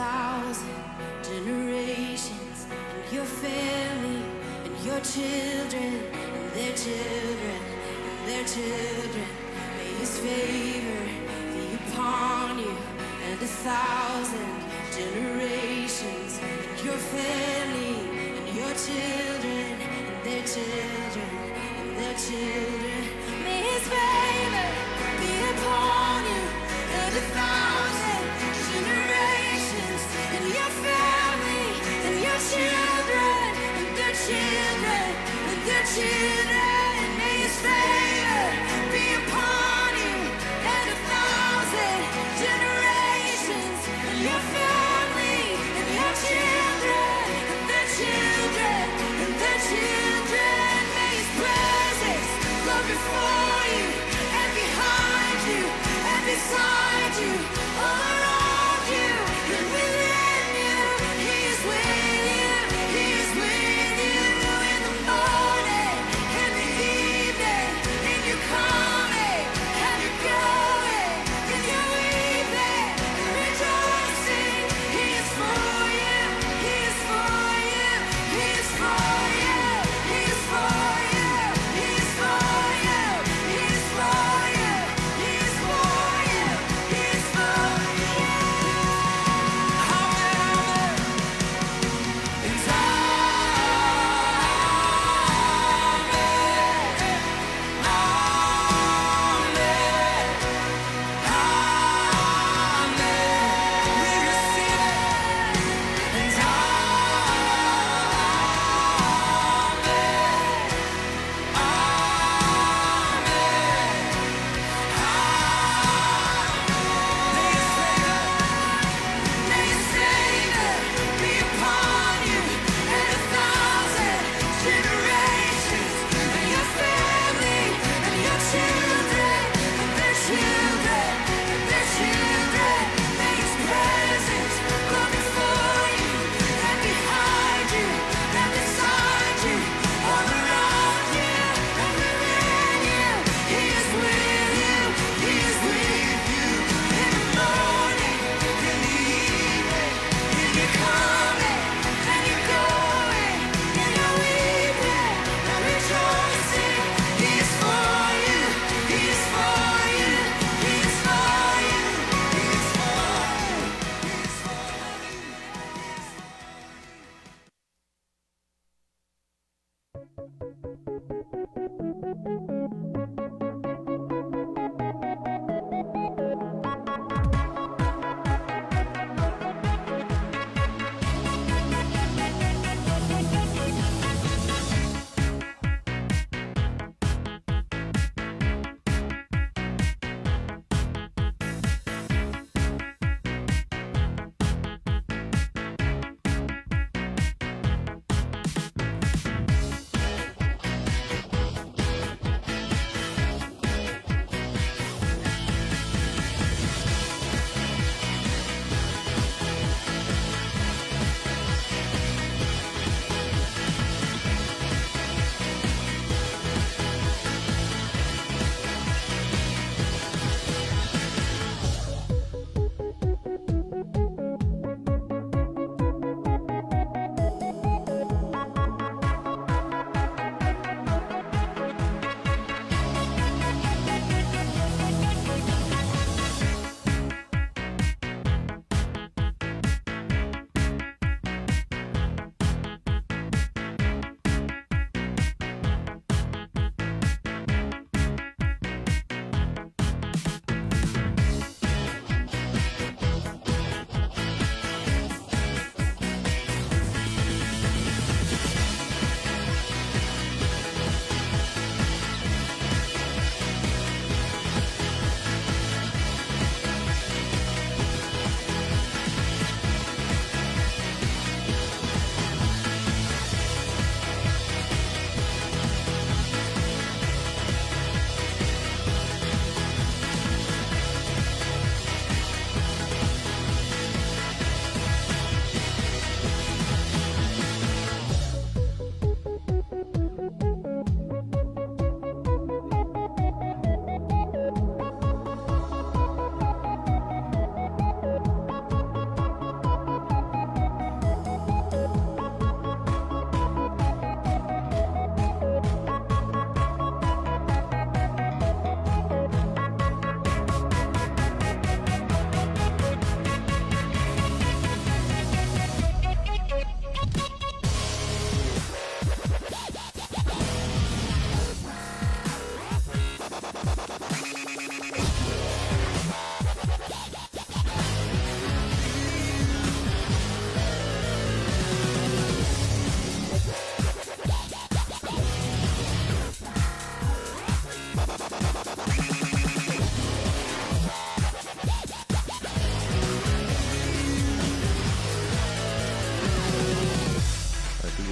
thousand generations, and your family, and your children, and their children, and their children. May his favor be upon you, and 1,000 generations, and your family, and your children, and their children, and their children. May his favor be upon you, and 1,000 generations, and your family, and your children, and their children, and their children. May his favor be upon you, and 1,000 generations, and your family, and your children, and their children, and their children. May his presence go before you, and behind you, and beside you, all around you, and within you. He is with you, he is with you in the morning, in the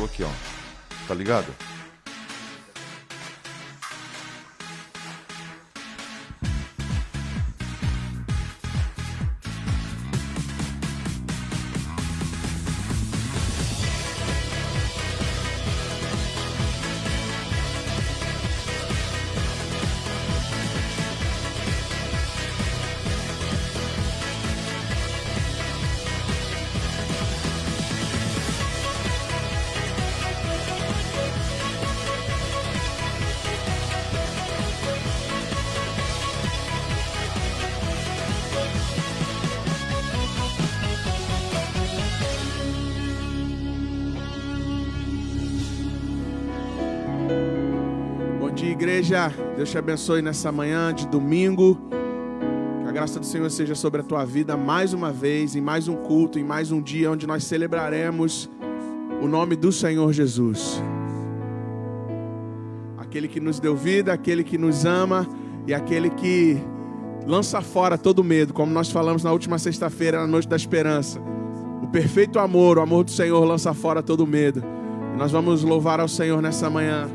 Tô aqui, ó. Tá ligado? Igreja, Deus te abençoe nessa manhã de domingo. Que a graça do Senhor seja sobre a tua vida mais uma vez, em mais um culto, em mais um dia onde nós celebraremos o nome do Senhor Jesus. Aquele que nos deu vida, aquele que nos ama e aquele que lança fora todo medo, como nós falamos na última sexta-feira, na Noite da Esperança. O perfeito amor, o amor do Senhor lança fora todo medo. E nós vamos louvar ao Senhor nessa manhã.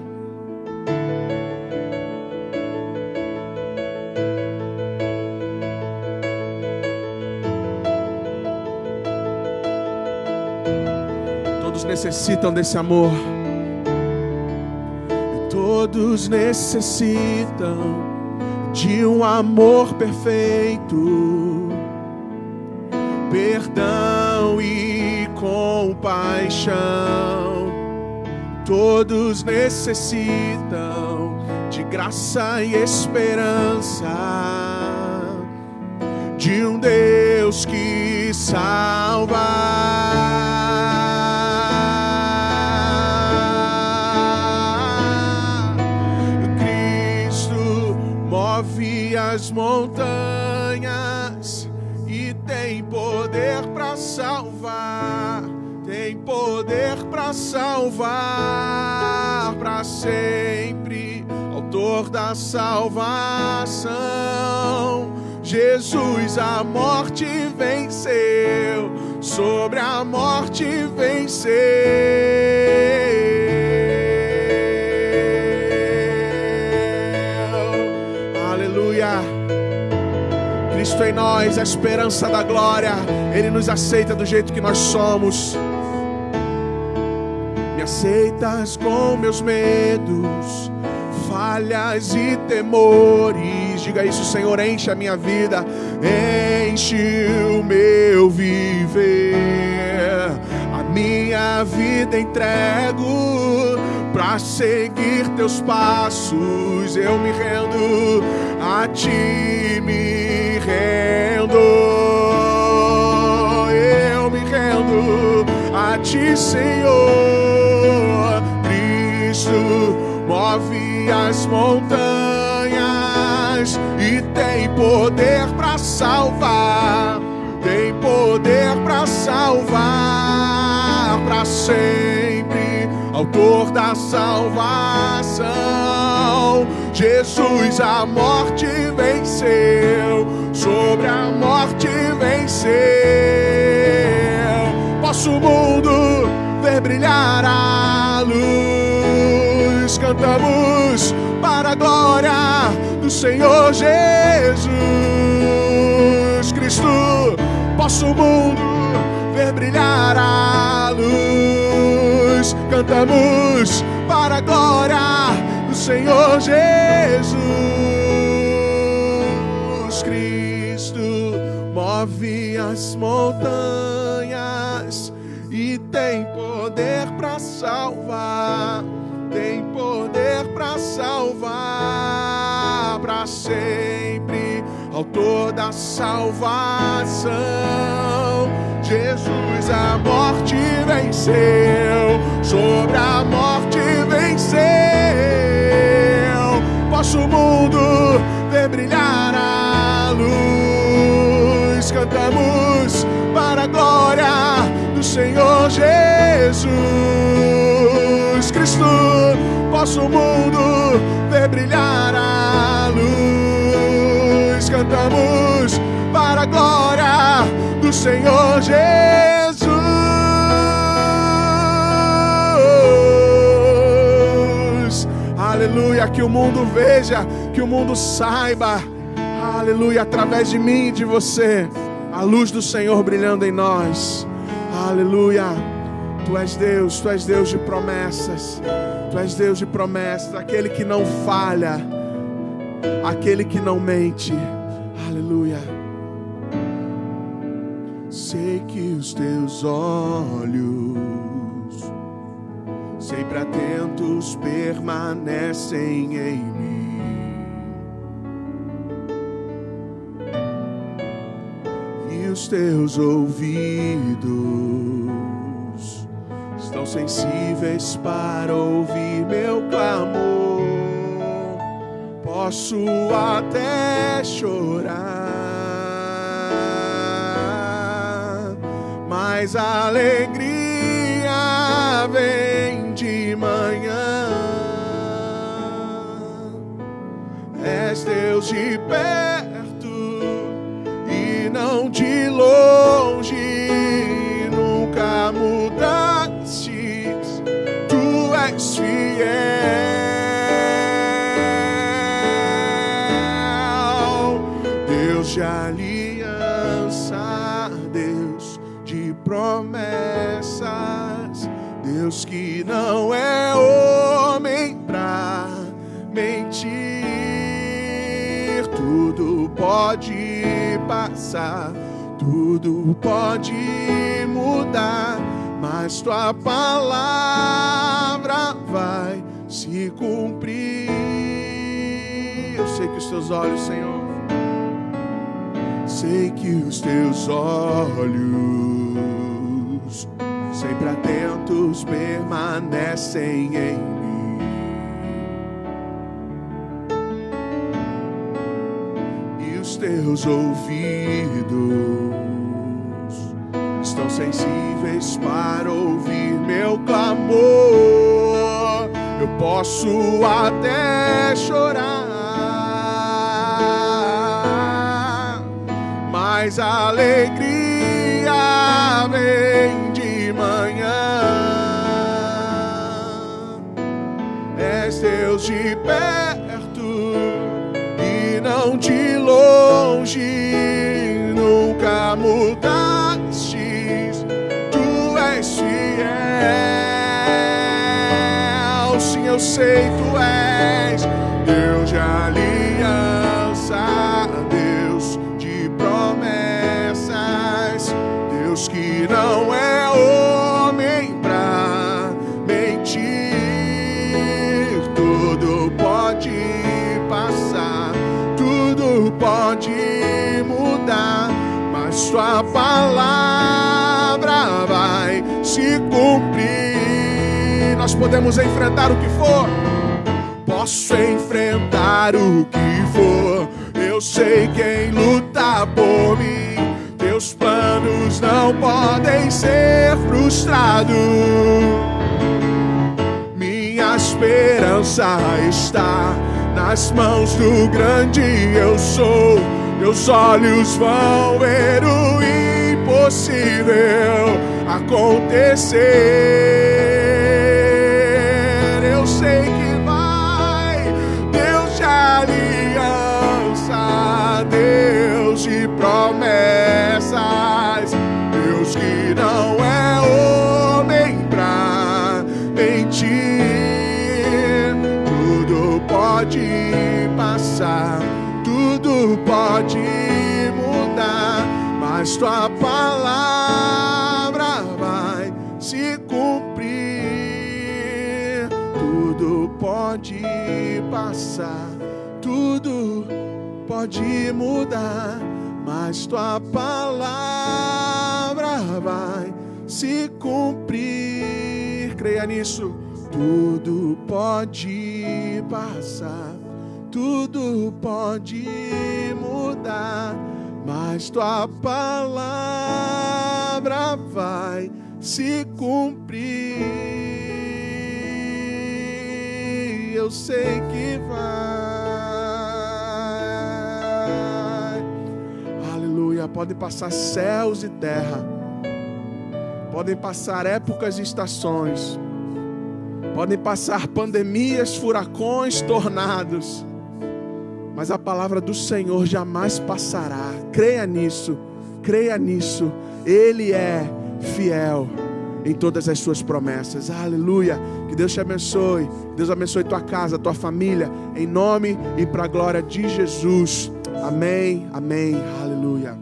Necessitam desse amor. E todos necessitam de um amor perfeito, perdão e compaixão. Todos necessitam de graça e esperança, de um Deus que salva. As montanhas e tem poder para salvar, tem poder para salvar para sempre, autor da salvação. Jesus a morte venceu, sobre a morte venceu. Cristo em nós, a esperança da glória. Ele nos aceita do jeito que nós somos. Me aceitas com meus medos, falhas e temores. Diga isso, Senhor, enche a minha vida, enche o meu viver. A minha vida entrego pra seguir teus passos. Eu me rendo a ti, me rendo. Eu me rendo a ti, Senhor. Cristo move as montanhas e tem poder pra salvar. Tem poder pra salvar pra sempre, autor da salvação. Jesus a morte venceu, sobre a morte venceu. Posso o mundo ver brilhar a luz. Cantamos para a glória do Senhor Jesus Cristo. Posso o mundo ver brilhar a luz. Cantamos para a glória do Senhor Jesus Cristo. Move as montanhas e tem poder para salvar. Tem poder para salvar para sempre, autor da salvação. Jesus a morte venceu, sobre a morte venceu. Posso o mundo ver brilhar a luz. Cantamos para a glória do Senhor Jesus Cristo. Posso o mundo ver brilhar a luz. Cantamos para a glória do Senhor Jesus. Aleluia, que o mundo veja, que o mundo saiba, aleluia, através de mim e de você, a luz do Senhor brilhando em nós. Aleluia. Tu és Deus de promessas. Tu és Deus de promessas, aquele que não falha, aquele que não mente. Aleluia. Sei que os teus olhos, sempre atentos, permanecem em mim. E os teus ouvidos estão sensíveis para ouvir meu clamor. Posso até chorar, mas a alegria vem de manhã. És Deus de perto e não de longe, nunca mudastes, tu és fiel. Deus de aliança, Deus de promessas, Deus que não é homem pra mentir. Tudo pode passar, tudo pode mudar, mas tua palavra vai se cumprir. Eu sei que os teus olhos, Senhor, sei que os teus olhos, sempre atentos, permanecem em mim. E os teus ouvidos estão sensíveis para ouvir meu clamor. Eu posso até chorar, mas a alegria vem de manhã. És Deus de perto e não de longe, nunca mudastes, tu és fiel. Sim, eu sei, tu és Deus de aliança, Deus de promessas, Deus que não é homem pra mentir. Tudo pode passar, tudo pode mudar, mas tua palavra vai se cumprir. Nós podemos enfrentar o que for, posso enfrentar o que for. Eu sei quem luta por mim, teus planos não podem ser frustrados. Minha esperança está nas mãos do grande eu sou. Meus olhos vão ver o impossível acontecer. Eu sei que vai, Deus de aliança, Deus de promessas, Deus que não é homem pra mentir. Tudo pode passar, tudo pode mudar, mas tua palavra vai se cumprir. Tudo pode passar, tudo pode mudar, mas tua palavra vai se cumprir. Creia nisso. Tudo pode passar, tudo pode mudar, mas tua palavra vai se cumprir. Eu sei que vai. Aleluia. Podem passar céus e terra, podem passar épocas e estações, podem passar pandemias, furacões, tornados, mas a palavra do Senhor jamais passará. Creia nisso, creia nisso. Ele é fiel em todas as suas promessas. Aleluia. Que Deus te abençoe. Deus abençoe tua casa, tua família, em nome e para a glória de Jesus. Amém, amém, aleluia.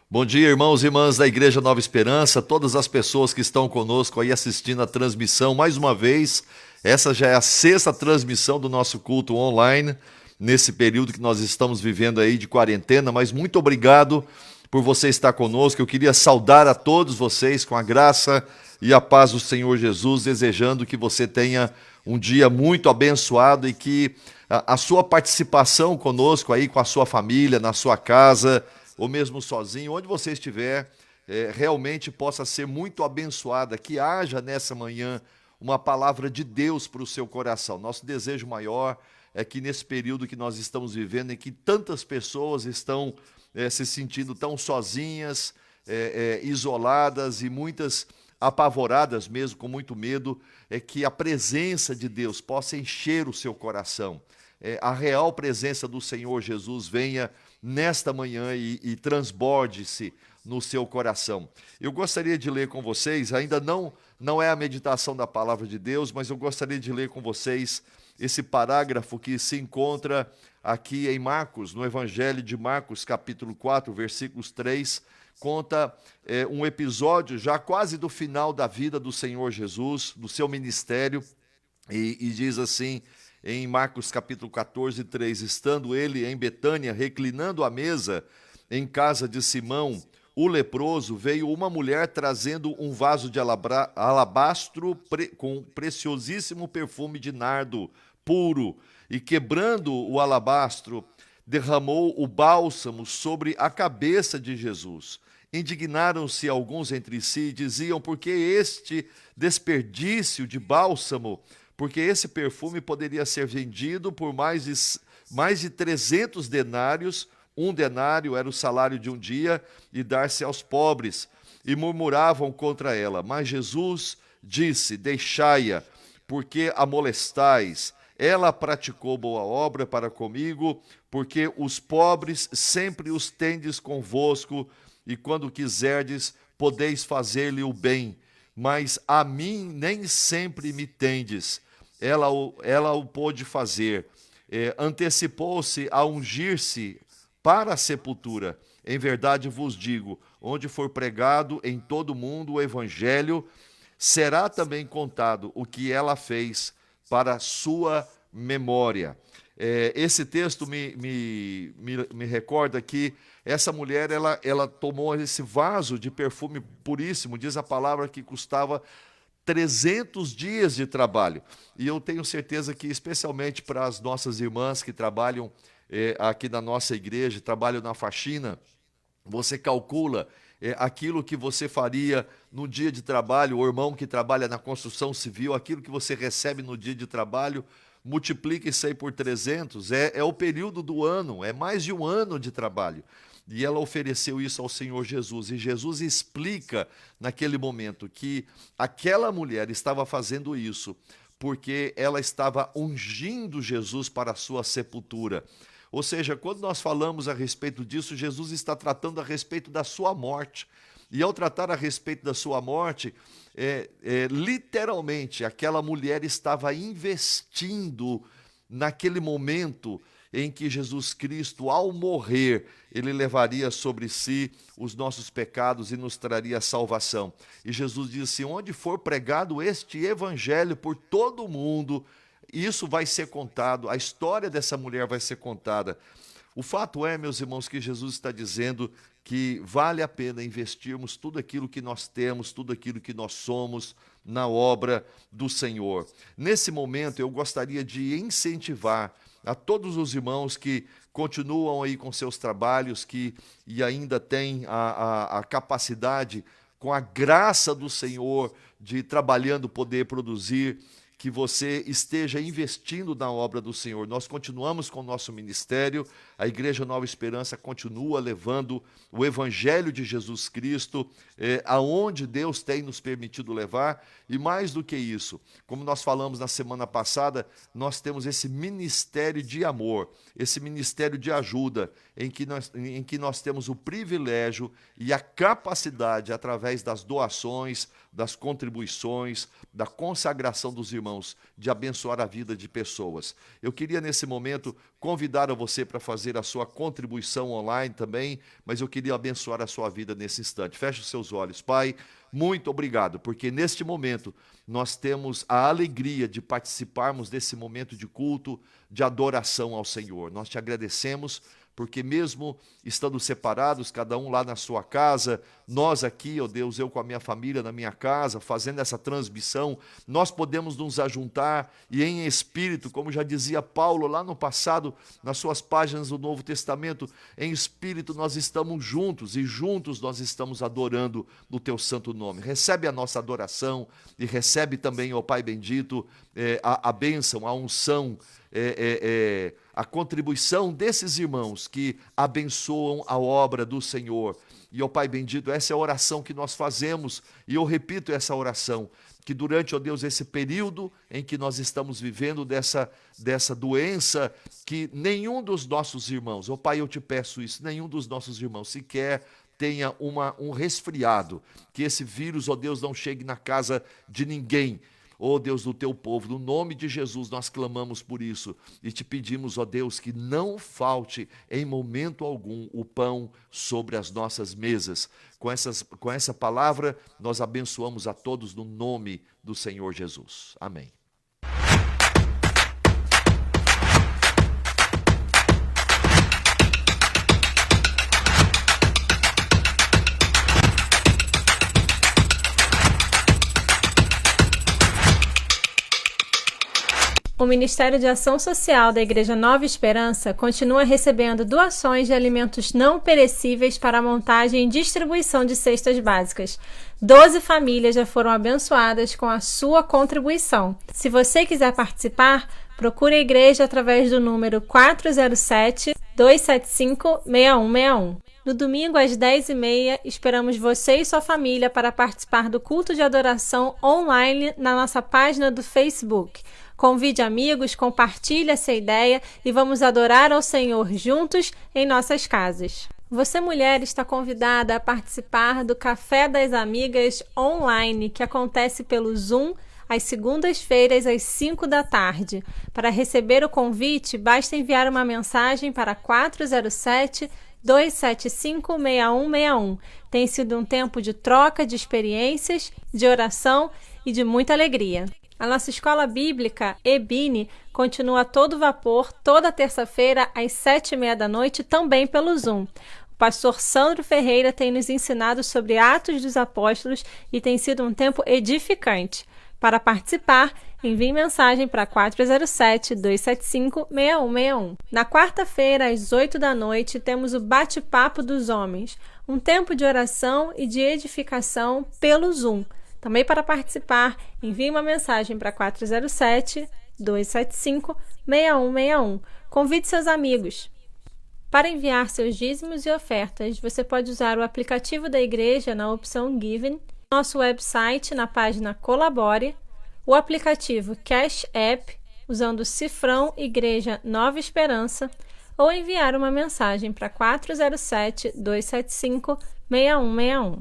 Bom dia, irmãos e irmãs da Igreja Nova Esperança, todas as pessoas que estão conosco aí assistindo a transmissão. Mais uma vez, essa já é a 6ª transmissão do nosso culto online, nesse período que nós estamos vivendo aí de quarentena, mas muito obrigado por você estar conosco. Eu queria saudar a todos vocês com a graça e a paz do Senhor Jesus, desejando que você tenha um dia muito abençoado e que a sua participação conosco aí, com a sua família, na sua casa, ou mesmo sozinho, onde você estiver, realmente possa ser muito abençoada, que haja nessa manhã uma palavra de Deus para o seu coração. Nosso desejo maior é que nesse período que nós estamos vivendo, em que tantas pessoas estão se sentindo tão sozinhas, isoladas e muitas apavoradas mesmo, com muito medo, que a presença de Deus possa encher o seu coração. A real presença do Senhor Jesus venha nesta manhã e transborde-se no seu coração. Eu gostaria de ler com vocês, ainda não é a meditação da palavra de Deus, mas eu gostaria de ler com vocês esse parágrafo que se encontra aqui em Marcos, no Evangelho de Marcos, capítulo 4, versículos 3, conta um episódio já quase do final da vida do Senhor Jesus, do seu ministério, e diz assim, em Marcos capítulo 14, 3, estando ele em Betânia, reclinando à mesa em casa de Simão, o leproso, veio uma mulher trazendo um vaso de alabastro com preciosíssimo perfume de nardo puro, e quebrando o alabastro, derramou o bálsamo sobre a cabeça de Jesus. Indignaram-se alguns entre si e diziam, por que este desperdício de bálsamo? Porque esse perfume poderia ser vendido por mais de 300 denários, um denário era o salário de um dia, e dar-se aos pobres, e murmuravam contra ela. Mas Jesus disse, deixai-a, porque a molestais, ela praticou boa obra para comigo, porque os pobres sempre os tendes convosco, e quando quiserdes, podeis fazer-lhe o bem, mas a mim nem sempre me tendes. Ela o pôde fazer, antecipou-se a ungir-se para a sepultura. Em verdade vos digo, onde for pregado em todo o mundo o evangelho, será também contado o que ela fez para sua memória. Esse texto me recorda que essa mulher, ela tomou esse vaso de perfume puríssimo, diz a palavra que custava 300 dias de trabalho. E eu tenho certeza que, especialmente para as nossas irmãs que trabalham aqui na nossa igreja, trabalham na faxina, você calcula aquilo que você faria no dia de trabalho, o irmão que trabalha na construção civil, aquilo que você recebe no dia de trabalho, multiplica isso aí por 300, é o período do ano, é mais de um ano de trabalho. E ela ofereceu isso ao Senhor Jesus. E Jesus explica naquele momento que aquela mulher estava fazendo isso porque ela estava ungindo Jesus para a sua sepultura. Ou seja, quando nós falamos a respeito disso, Jesus está tratando a respeito da sua morte. E ao tratar a respeito da sua morte, literalmente, aquela mulher estava investindo naquele momento em que Jesus Cristo, ao morrer, ele levaria sobre si os nossos pecados e nos traria salvação. E Jesus disse, onde for pregado este evangelho por todo o mundo, isso vai ser contado, a história dessa mulher vai ser contada. O fato é, meus irmãos, que Jesus está dizendo que vale a pena investirmos tudo aquilo que nós temos, tudo aquilo que nós somos na obra do Senhor. Nesse momento, eu gostaria de incentivar a todos os irmãos que continuam aí com seus trabalhos, e ainda têm a capacidade, com a graça do Senhor, de trabalhando poder produzir, que você esteja investindo na obra do Senhor. Nós continuamos com o nosso ministério, a Igreja Nova Esperança continua levando o Evangelho de Jesus Cristo aonde Deus tem nos permitido levar, e mais do que isso, como nós falamos na semana passada, nós temos esse ministério de amor, esse ministério de ajuda, em que nós temos o privilégio e a capacidade, através das doações, das contribuições, da consagração dos irmãos, de abençoar a vida de pessoas. Eu queria, nesse momento, convidar a você para fazer a sua contribuição online também, mas eu queria abençoar a sua vida nesse instante. Feche os seus olhos. Pai, muito obrigado, porque neste momento nós temos a alegria de participarmos desse momento de culto, de adoração ao Senhor. Nós te agradecemos, porque mesmo estando separados, cada um lá na sua casa, nós aqui, ó Deus, eu com a minha família na minha casa, fazendo essa transmissão, nós podemos nos ajuntar e em espírito, como já dizia Paulo lá no passado, nas suas páginas do Novo Testamento, em espírito nós estamos juntos e juntos nós estamos adorando no teu santo nome. Recebe a nossa adoração e recebe também, ó Pai bendito, a bênção, a unção, a contribuição desses irmãos que abençoam a obra do Senhor. E, ó Pai bendito, essa é a oração que nós fazemos, e eu repito essa oração, que durante, ó Deus, esse período em que nós estamos vivendo dessa doença, que nenhum dos nossos irmãos, ó Pai, eu te peço isso, nenhum dos nossos irmãos sequer tenha um resfriado, que esse vírus, ó Deus, não chegue na casa de ninguém. Ó Deus do teu povo, no nome de Jesus nós clamamos por isso e te pedimos, ó Deus, que não falte em momento algum o pão sobre as nossas mesas. Com essa palavra nós abençoamos a todos no nome do Senhor Jesus. Amém. O Ministério de Ação Social da Igreja Nova Esperança continua recebendo doações de alimentos não perecíveis para a montagem e distribuição de cestas básicas. 12 famílias já foram abençoadas com a sua contribuição. Se você quiser participar, procure a igreja através do número 407-275-6161. No domingo, às 10h30, esperamos você e sua família para participar do culto de adoração online na nossa página do Facebook. Convide amigos, compartilhe essa ideia e vamos adorar ao Senhor juntos em nossas casas. Você, mulher, está convidada a participar do Café das Amigas online, que acontece pelo Zoom às segundas-feiras às 5 da tarde. Para receber o convite, basta enviar uma mensagem para 407-275-6161. Tem sido um tempo de troca de experiências, de oração e de muita alegria. A nossa escola bíblica, EBINE, continua a todo vapor toda terça-feira às 7h30 da noite, também pelo Zoom. O pastor Sandro Ferreira tem nos ensinado sobre Atos dos Apóstolos e tem sido um tempo edificante. Para participar, envie mensagem para 407-275-6161. Na quarta-feira, às 8 da noite, temos o Bate-Papo dos Homens, um tempo de oração e de edificação pelo Zoom. Também para participar, envie uma mensagem para 407-275-6161. Convide seus amigos. Para enviar seus dízimos e ofertas, você pode usar o aplicativo da igreja na opção Giving, nosso website na página Colabore, o aplicativo Cash App, usando o cifrão Igreja Nova Esperança, ou enviar uma mensagem para 407-275-6161.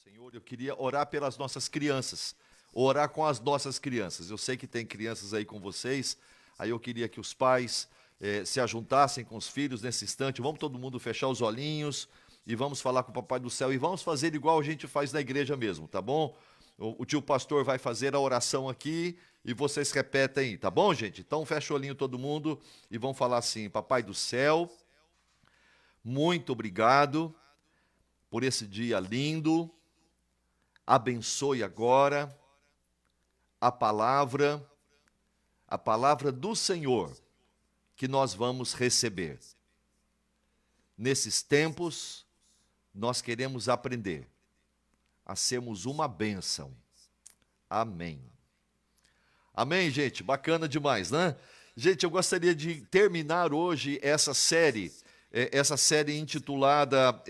Senhor, eu queria orar pelas nossas crianças, orar com as nossas crianças. Eu sei que tem crianças aí com vocês, aí eu queria que os pais se ajuntassem com os filhos nesse instante. Vamos todo mundo fechar os olhinhos e vamos falar com o Papai do Céu e vamos fazer igual a gente faz na igreja mesmo, tá bom? O tio pastor vai fazer a oração aqui e vocês repetem, tá bom, gente? Então fecha o olhinho todo mundo e vamos falar assim: Papai do Céu, muito obrigado por esse dia lindo. Abençoe agora a palavra do Senhor, que nós vamos receber. Nesses tempos, nós queremos aprender a sermos uma bênção. Amém. Amém, gente? Bacana demais, né? Gente, eu gostaria de terminar hoje essa série intitulada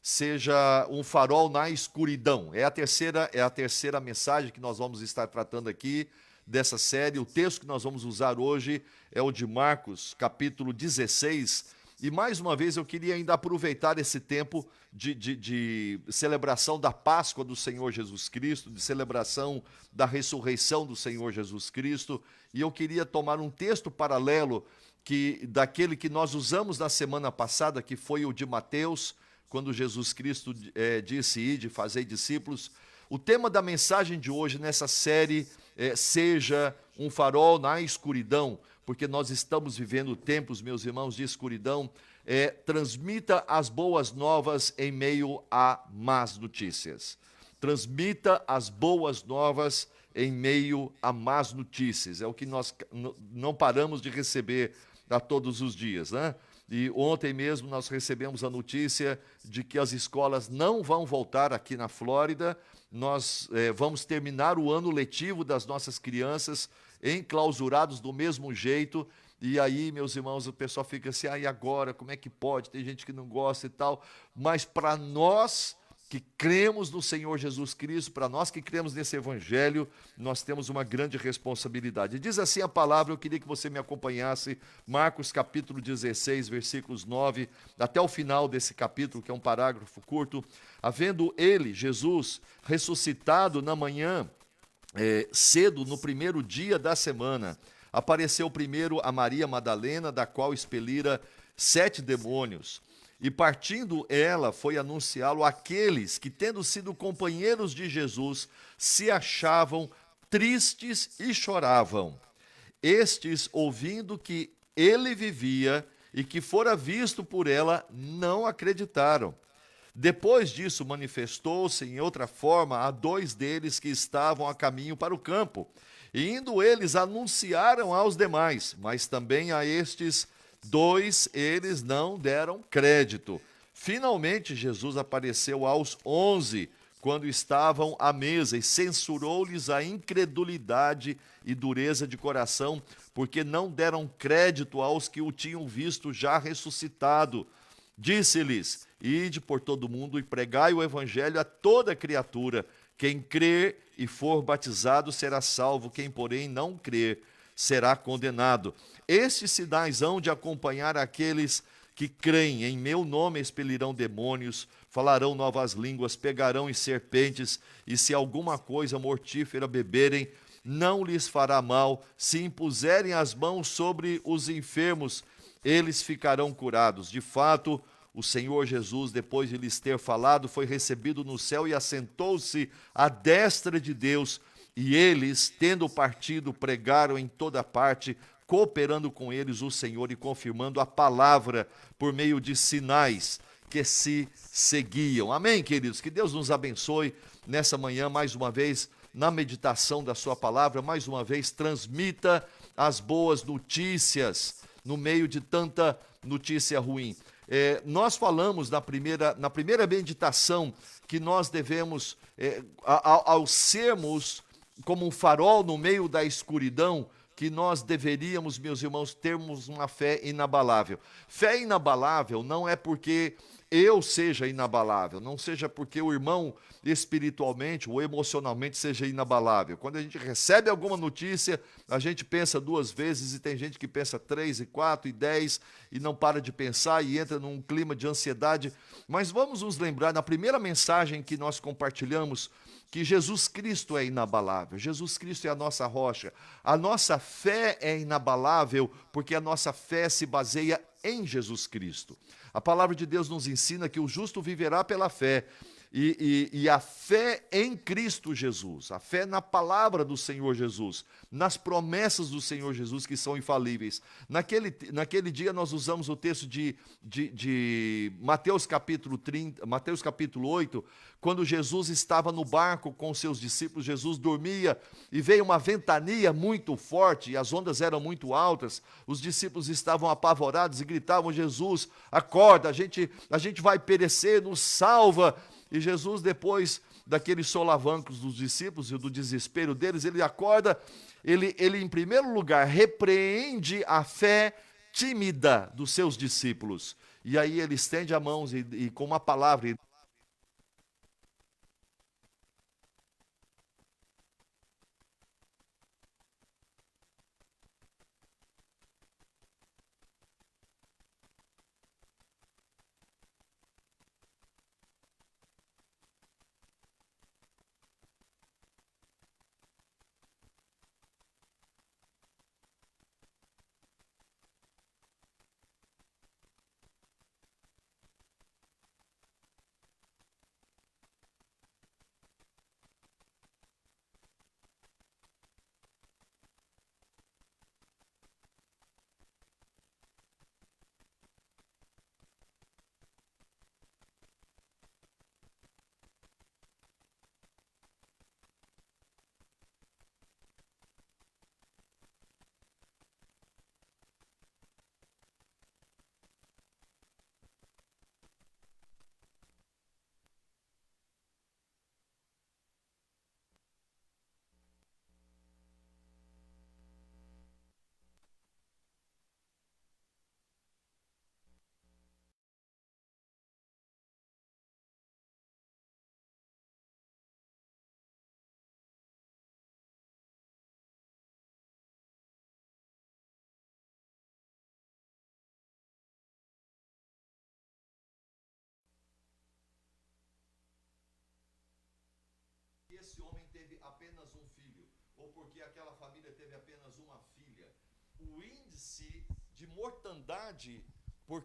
Seja um farol na escuridão. É a terceira mensagem que nós vamos estar tratando aqui dessa série. O texto que nós vamos usar hoje é o de Marcos, capítulo 16. E mais uma vez eu queria ainda aproveitar esse tempo de celebração da Páscoa do Senhor Jesus Cristo, de celebração da ressurreição do Senhor Jesus Cristo, e eu queria tomar um texto paralelo daquele que nós usamos na semana passada, que foi o de Mateus, quando Jesus Cristo disse: ide, fazei discípulos. O tema da mensagem de hoje nessa série seja um farol na escuridão, porque nós estamos vivendo tempos, meus irmãos, de escuridão. Transmita as boas novas em meio a más notícias. Transmita as boas novas em meio a más notícias. É o que nós não paramos de receber a todos os dias, né? E ontem mesmo nós recebemos a notícia de que as escolas não vão voltar aqui na Flórida. Nós vamos terminar o ano letivo das nossas crianças enclausurados do mesmo jeito. E aí, meus irmãos, o pessoal fica assim: e agora? Como é que pode? Tem gente que não gosta e tal. Mas para nós que cremos no Senhor Jesus Cristo, para nós que cremos nesse evangelho, nós temos uma grande responsabilidade. Diz assim a palavra, eu queria que você me acompanhasse, Marcos capítulo 16, versículos 9, até o final desse capítulo, que é um parágrafo curto. Havendo ele, Jesus, ressuscitado na manhã, cedo, no primeiro dia da semana, apareceu primeiro a Maria Madalena, da qual expelira 7 demônios. E partindo ela, foi anunciá-lo àqueles que, tendo sido companheiros de Jesus, se achavam tristes e choravam. Estes, ouvindo que ele vivia e que fora visto por ela, não acreditaram. Depois disso, manifestou-se em outra forma a 2 deles que estavam a caminho para o campo. E indo eles, anunciaram aos demais, mas também a estes 2 eles não deram crédito. Finalmente, Jesus apareceu aos 11, quando estavam à mesa, e censurou-lhes a incredulidade e dureza de coração, porque não deram crédito aos que o tinham visto já ressuscitado. Disse-lhes: ide por todo o mundo e pregai o evangelho a toda criatura. Quem crer e for batizado será salvo, quem, porém, não crer será condenado. Estes sinais hão de acompanhar aqueles que creem. Em meu nome expelirão demônios, falarão novas línguas, pegarão em serpentes, e se alguma coisa mortífera beberem, não lhes fará mal. Se impuserem as mãos sobre os enfermos, eles ficarão curados. De fato, o Senhor Jesus, depois de lhes ter falado, foi recebido no céu e assentou-se à destra de Deus. E eles, tendo partido, pregaram em toda parte, cooperando com eles o Senhor e confirmando a palavra por meio de sinais que se seguiam. Amém, queridos? Que Deus nos abençoe nessa manhã, mais uma vez, na meditação da sua palavra. Mais uma vez, transmita as boas notícias no meio de tanta notícia ruim. Nós falamos na primeira meditação que nós devemos, ao sermos como um farol no meio da escuridão, que nós deveríamos, meus irmãos, termos uma fé inabalável. Fé inabalável não é porque eu seja inabalável, não seja porque o irmão espiritualmente ou emocionalmente seja inabalável. Quando a gente recebe alguma notícia, a gente pensa 2 vezes, e tem gente que pensa 3 e 4 e 10 e não para de pensar e entra num clima de ansiedade. Mas vamos nos lembrar, na primeira mensagem que nós compartilhamos, que Jesus Cristo é inabalável. Jesus Cristo é a nossa rocha. A nossa fé é inabalável porque a nossa fé se baseia em Jesus Cristo. A palavra de Deus nos ensina que o justo viverá pela fé. E a fé em Cristo Jesus, a fé na palavra do Senhor Jesus, nas promessas do Senhor Jesus que são infalíveis. Naquele dia nós usamos o texto de Mateus capítulo 30, Mateus capítulo 8, quando Jesus estava no barco com seus discípulos, Jesus dormia e veio uma ventania muito forte e as ondas eram muito altas. Os discípulos estavam apavorados e gritavam: Jesus, acorda, a gente vai perecer, nos salva. E Jesus, depois daqueles solavancos dos discípulos e do desespero deles, ele acorda, ele em primeiro lugar repreende a fé tímida dos seus discípulos. E aí ele estende a mão e com uma palavra... Esse homem teve apenas um filho, ou porque aquela família teve apenas uma filha. O índice de mortandade por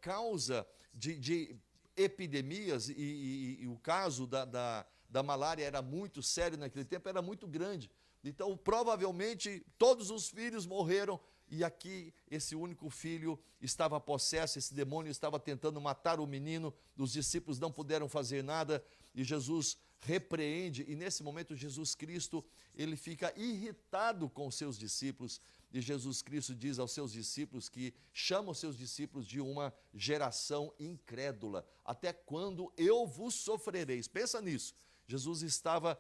causa de epidemias, e o caso da malária era muito sério naquele tempo, era muito grande. Então, provavelmente, todos os filhos morreram, e aqui esse único filho estava possesso, esse demônio estava tentando matar o menino, os discípulos não puderam fazer nada, e Jesus repreende, e nesse momento Jesus Cristo, ele fica irritado com os seus discípulos, e Jesus Cristo diz aos seus discípulos que chama os seus discípulos de uma geração incrédula. Até quando eu vos sofrereis? Pensa nisso. Jesus estava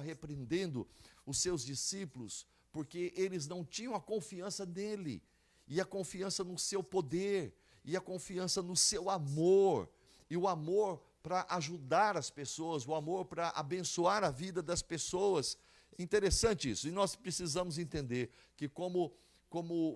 repreendendo os seus discípulos porque eles não tinham a confiança nele, e a confiança no seu poder, e a confiança no seu amor, e o amor para ajudar as pessoas, o amor para abençoar a vida das pessoas. Interessante isso, e nós precisamos entender que como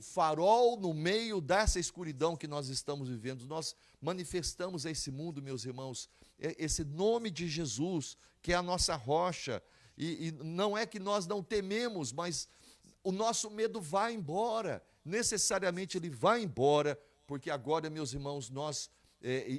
farol no meio dessa escuridão que nós estamos vivendo, nós manifestamos a esse mundo, meus irmãos, esse nome de Jesus, que é a nossa rocha, e não é que nós não tememos, mas o nosso medo vai embora, necessariamente ele vai embora, porque agora, meus irmãos, nós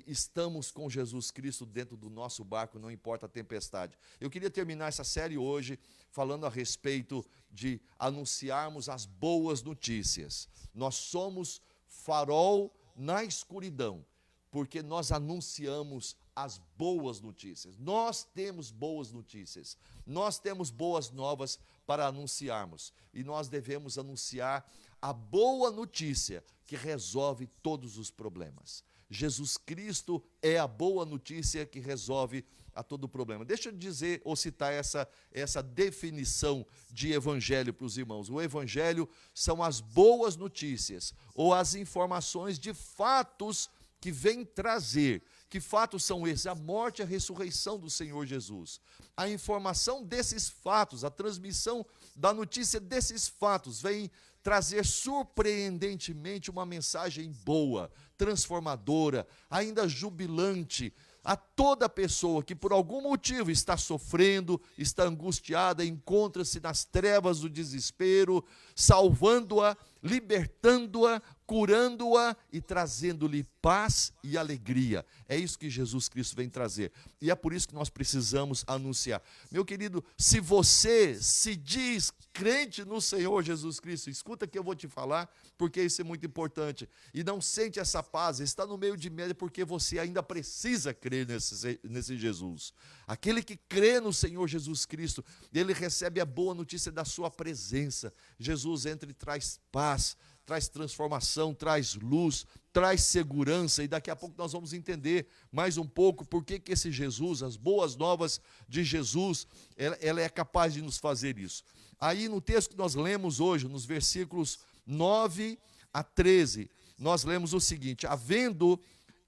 estamos com Jesus Cristo dentro do nosso barco, não importa a tempestade. Eu queria terminar essa série hoje falando a respeito de anunciarmos as boas notícias. Nós somos farol na escuridão, porque nós anunciamos as boas notícias. Nós temos boas notícias, nós temos boas novas para anunciarmos, e nós devemos anunciar a boa notícia que resolve todos os problemas. Jesus Cristo é a boa notícia que resolve a todo problema. Deixa eu dizer ou citar essa definição de evangelho para os irmãos. O evangelho são as boas notícias ou as informações de fatos que vem trazer. Que fatos são esses? A morte e a ressurreição do Senhor Jesus. A informação desses fatos, a transmissão da notícia desses fatos vem trazer surpreendentemente uma mensagem boa, transformadora, ainda jubilante a toda pessoa que por algum motivo está sofrendo, está angustiada, encontra-se nas trevas do desespero, salvando-a libertando-a, curando-a e trazendo-lhe paz e alegria. É isso que Jesus Cristo vem trazer. E é por isso que nós precisamos anunciar. Meu querido, se você se diz crente no Senhor Jesus Cristo, escuta que eu vou te falar, porque isso é muito importante. E não sente essa paz, está no meio de medo, porque você ainda precisa crer nesse Jesus. Aquele que crê no Senhor Jesus Cristo, ele recebe a boa notícia da sua presença. Jesus entra e traz paz, traz transformação, traz luz, traz segurança, e daqui a pouco nós vamos entender mais um pouco por que esse Jesus, as boas novas de Jesus, ela é capaz de nos fazer isso. Aí no texto que nós lemos hoje, nos versículos 9 a 13, nós lemos o seguinte: havendo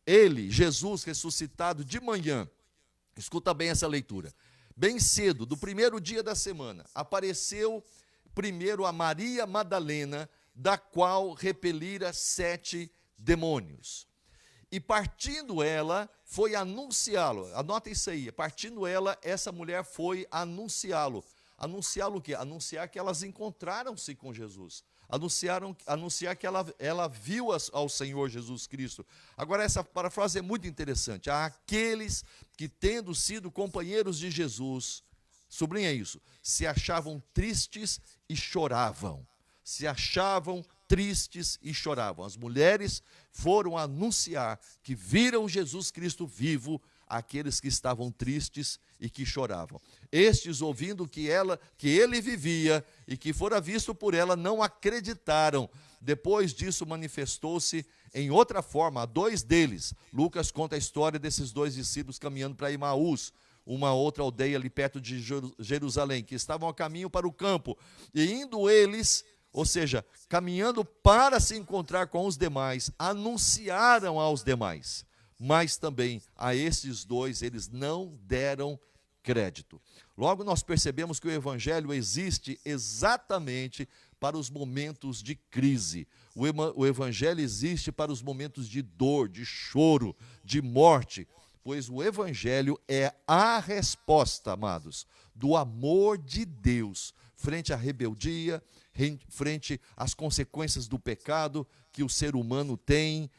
ele, Jesus, ressuscitado de manhã, escuta bem essa leitura, bem cedo, do primeiro dia da semana, apareceu primeiro a Maria Madalena, da qual repelira 7 demônios. E partindo ela, foi anunciá-lo. Anota isso aí. Partindo ela, essa mulher foi anunciá-lo. Anunciá-lo o quê? Anunciar que elas encontraram-se com Jesus. Anunciar que ela viu ao Senhor Jesus Cristo. Agora, essa parafrase é muito interessante. Há aqueles que, tendo sido companheiros de Jesus, sublinha isso, se achavam tristes e choravam. Se achavam tristes e choravam. As mulheres foram anunciar que viram Jesus Cristo vivo àqueles que estavam tristes e que choravam. Estes, ouvindo que ele vivia e que fora visto por ela, não acreditaram. Depois disso manifestou-se em outra forma a 2 deles. Lucas conta a história desses 2 discípulos caminhando para Emaús, uma outra aldeia ali perto de Jerusalém, que estavam a caminho para o campo. E indo eles, ou seja, caminhando para se encontrar com os demais, anunciaram aos demais, mas também a esses 2 eles não deram crédito. Logo nós percebemos que o evangelho existe exatamente para os momentos de crise. O evangelho existe para os momentos de dor, de choro, de morte, pois o evangelho é a resposta, amados, do amor de Deus frente à rebeldia, frente às consequências do pecado que o ser humano tem,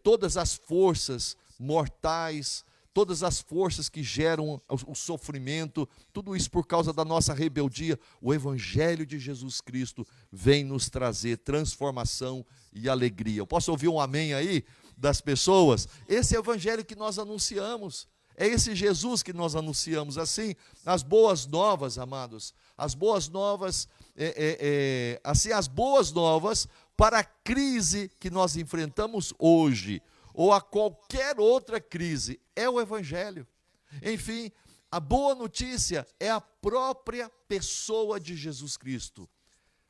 todas as forças mortais, todas as forças que geram o sofrimento, tudo isso por causa da nossa rebeldia. O evangelho de Jesus Cristo vem nos trazer transformação e alegria. Eu posso ouvir um amém aí das pessoas? Esse é o evangelho que nós anunciamos. É esse Jesus que nós anunciamos. Assim, as boas novas, amados, as boas novas, assim, as boas novas para a crise que nós enfrentamos hoje, ou a qualquer outra crise, é o evangelho. Enfim, a boa notícia é a própria pessoa de Jesus Cristo.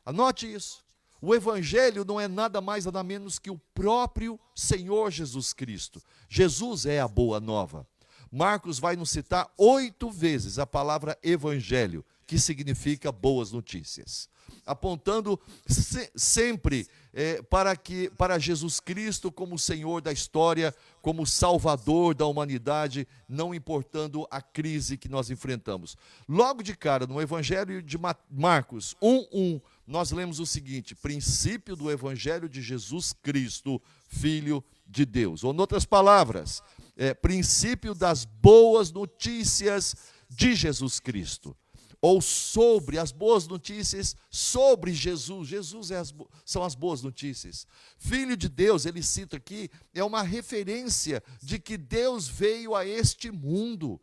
Anote isso. O evangelho não é nada mais, nada menos que o próprio Senhor Jesus Cristo. Jesus é a boa nova. Marcos vai nos citar 8 vezes a palavra evangelho, que significa boas notícias, apontando sempre para Jesus Cristo como Senhor da história, como Salvador da humanidade, não importando a crise que nós enfrentamos. Logo de cara, no Evangelho de Marcos 1:1, nós lemos o seguinte: princípio do Evangelho de Jesus Cristo, Filho de Deus. Ou, em outras palavras, princípio das boas notícias de Jesus Cristo. Ou sobre as boas notícias sobre Jesus. Jesus são as boas notícias. Filho de Deus, ele cita aqui, é uma referência de que Deus veio a este mundo.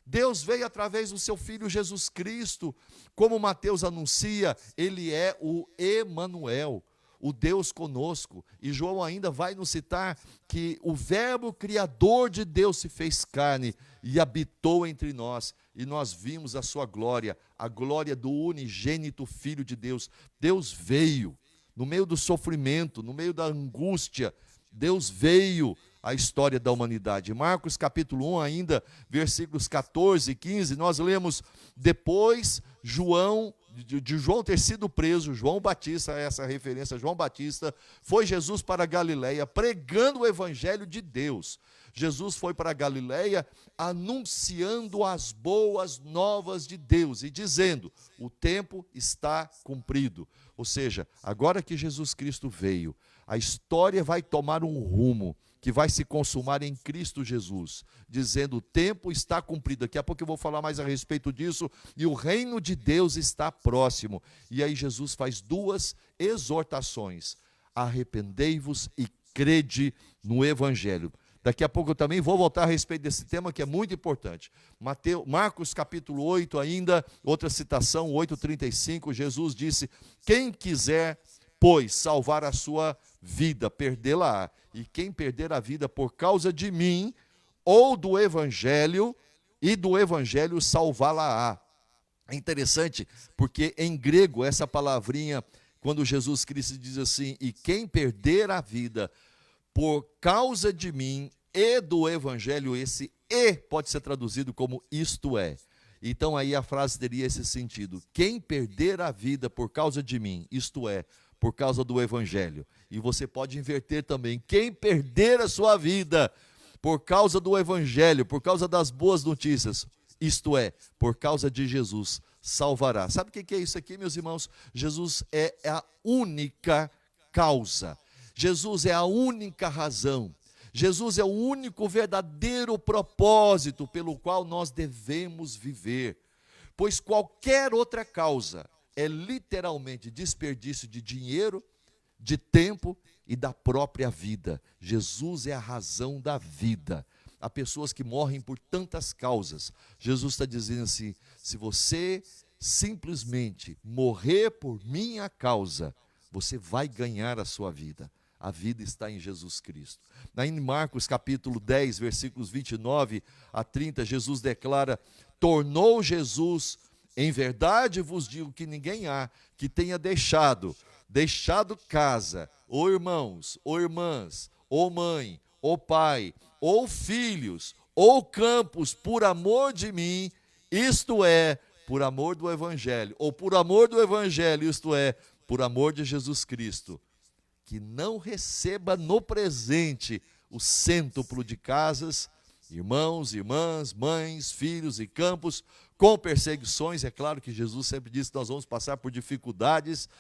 Deus veio através do seu Filho Jesus Cristo. Como Mateus anuncia, ele é o Emanuel, o Deus conosco. E João ainda vai nos citar que o verbo criador de Deus se fez carne e habitou entre nós. E nós vimos a sua glória, a glória do unigênito Filho de Deus. Deus veio no meio do sofrimento, no meio da angústia. Deus veio à história da humanidade. Marcos capítulo 1 ainda, versículos 14 e 15, nós lemos: depois de João ter sido preso, João Batista, essa referência, João Batista, foi Jesus para a Galileia pregando o evangelho de Deus. Jesus foi para a Galileia anunciando as boas novas de Deus e dizendo: o tempo está cumprido, Ou seja, agora que Jesus Cristo veio, a história vai tomar um rumo que vai se consumar em Cristo Jesus, dizendo: o tempo está cumprido. Daqui a pouco eu vou falar mais a respeito disso, e o reino de Deus está próximo. E aí Jesus faz duas exortações: arrependei-vos e crede no Evangelho. Daqui a pouco eu também vou voltar a respeito desse tema, que é muito importante. Marcos capítulo 8 ainda, outra citação, 8,35, Jesus disse: quem quiser, pois, salvar a sua vida, perdê-la-á. E quem perder a vida por causa de mim, ou do Evangelho, e do Evangelho salvá-la-á. É interessante, porque em grego, essa palavrinha, quando Jesus Cristo diz assim: e quem perder a vida por causa de mim e do Evangelho, esse "e" pode ser traduzido como "isto é". Então aí a frase teria esse sentido: quem perder a vida por causa de mim, isto é, por causa do Evangelho. E você pode inverter também: quem perder a sua vida por causa do Evangelho, por causa das boas notícias, isto é, por causa de Jesus, salvará. Sabe o que é isso aqui, meus irmãos? Jesus é a única causa. Jesus é a única razão. Jesus é o único verdadeiro propósito pelo qual nós devemos viver. Pois qualquer outra causa é literalmente desperdício de dinheiro, de tempo e da própria vida. Jesus é a razão da vida. Há pessoas que morrem por tantas causas. Jesus está dizendo assim: se você simplesmente morrer por minha causa, você vai ganhar a sua vida. A vida está em Jesus Cristo. Em Marcos capítulo 10, versículos 29 a 30, Jesus declara: tornou Jesus, em verdade vos digo que ninguém há que tenha deixado casa, ou irmãos, ou irmãs, ou mãe, ou pai, ou filhos, ou campos, por amor de mim, isto é, por amor do Evangelho, ou por amor do Evangelho, isto é, por amor de Jesus Cristo, que não receba no presente o cêntuplo de casas, irmãos, irmãs, mães, filhos e campos, com perseguições. É claro que Jesus sempre disse que nós vamos passar por dificuldades,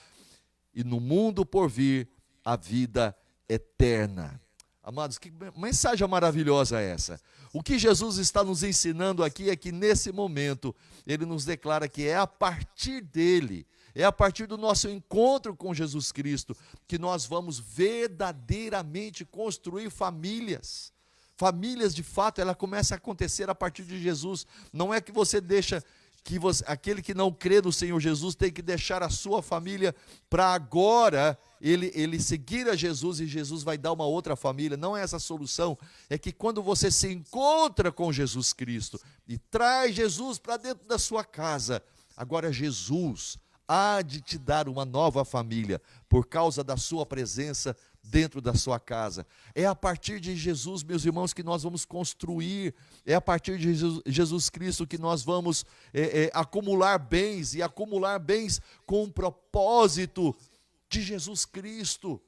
e no mundo por vir, a vida eterna. Amados, que mensagem maravilhosa é essa? O que Jesus está nos ensinando aqui é que nesse momento, Ele nos declara que é a partir dEle, é a partir do nosso encontro com Jesus Cristo, que nós vamos verdadeiramente construir famílias. Famílias, de fato, ela começa a acontecer a partir de Jesus. Não é que você deixa, aquele que não crê no Senhor Jesus tem que deixar a sua família para agora ele seguir a Jesus e Jesus vai dar uma outra família. Não é essa a solução. É que quando você se encontra com Jesus Cristo e traz Jesus para dentro da sua casa, agora Jesus há de te dar uma nova família por causa da sua presença dentro da sua casa. É a partir de Jesus, meus irmãos, que nós vamos construir. É a partir de Jesus Cristo que nós vamos acumular bens, e acumular bens com o propósito de Jesus Cristo.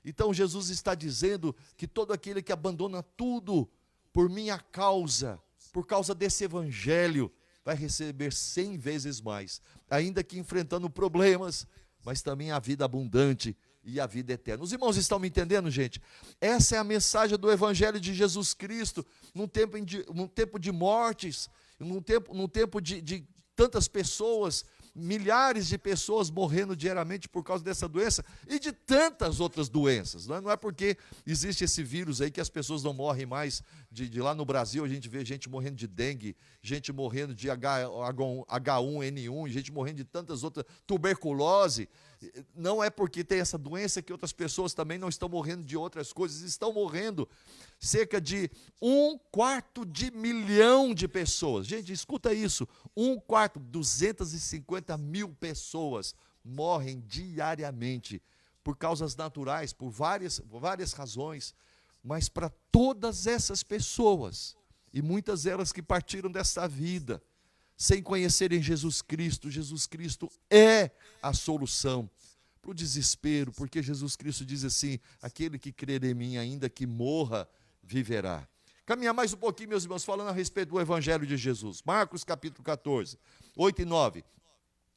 Então Jesus está dizendo que todo aquele que abandona tudo por minha causa, por causa desse Evangelho, vai receber 100 vezes mais, ainda que enfrentando problemas, mas também a vida abundante e a vida eterna. Os irmãos estão me entendendo, gente? Essa é a mensagem do Evangelho de Jesus Cristo, num tempo de mortes, num tempo de tantas pessoas, milhares de pessoas morrendo diariamente por causa dessa doença e de tantas outras doenças. Não é porque existe esse vírus aí que as pessoas não morrem mais. De lá no Brasil a gente vê gente morrendo de dengue, gente morrendo de H1N1, gente morrendo de tantas outras, tuberculose. Não é porque tem essa doença que outras pessoas também não estão morrendo de outras coisas. Estão morrendo cerca de 1/4 milhão de pessoas. Gente, escuta isso, 1/4, 250 mil pessoas morrem diariamente por causas naturais, por várias razões. Mas para todas essas pessoas, e muitas delas que partiram dessa vida sem conhecerem Jesus Cristo é a solução para o desespero, porque Jesus Cristo diz assim: aquele que crer em mim, ainda que morra, viverá. Caminhar mais um pouquinho, meus irmãos, falando a respeito do Evangelho de Jesus. Marcos capítulo 14, 8 e 9.